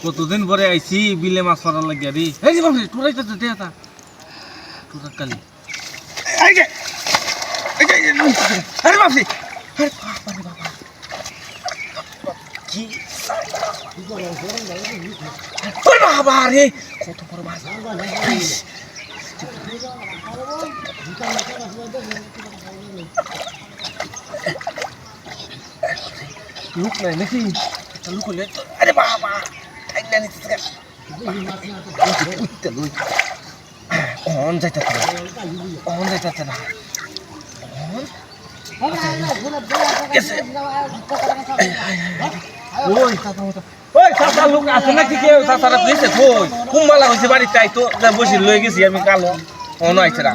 কতদিন পরে আইছি বিলে মাছ মারার লাগিয়া রে। এই যে বাপরে টুরাইতে দে তা টুরা কালি এই যে আরে বাপরে আরে বাবা কি ওরে বাবা রে কত বড় মাছ লুক নাই নাকি লুক হলে আরে বাবা আইনা নিতে উঠতে লুই অন যাইতাছে না ওই চাচা লোক আছে নাকি কেউ চাচারা দিয়েছে কই কুম্বালা হয়েছে বাড়িতে আই তো বসে লয়ে গেছি আমি কালো অন আইছে না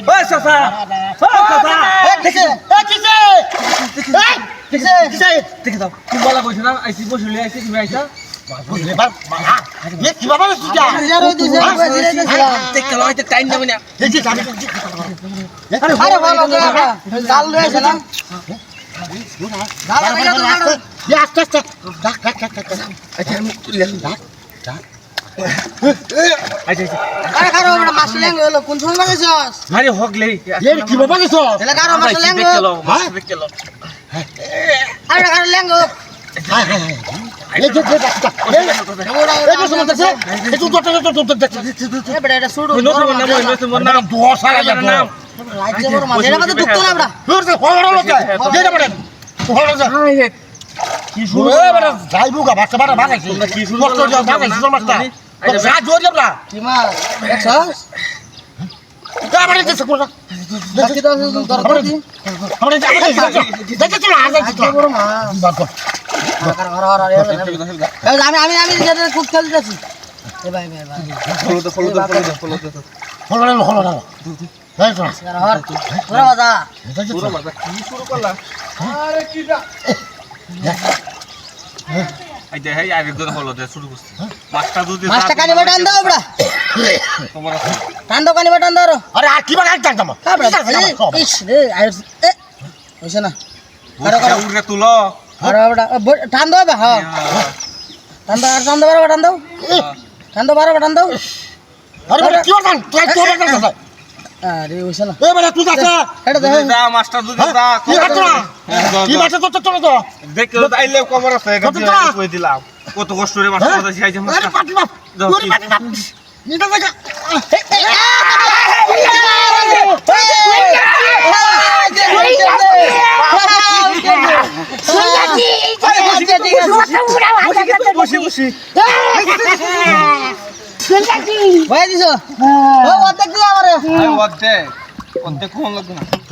ওই চাচা দেখে দাও কুম্বালা কইছে না আইছি বসে লয়ে আইছি তুমি আইছা টাইম যাবে না আরে ওইছে না এ বড় তুই যাচ্ছে এটা দে যা মাস্টার দুধ দা কি মাস্টার তো চলো তো দেখ তো আইলে কবর আছে এটা কই দিলাম কত কষ্ট করে মাস্টার কথা শিখাইছে মাস্টার পাটি বাপ তোর পাটি বাপ এটা দেখা বসি বসি ভাই দিছো ও অর্ধেক দিও আমারে অর্ধেক কোন লাগবে না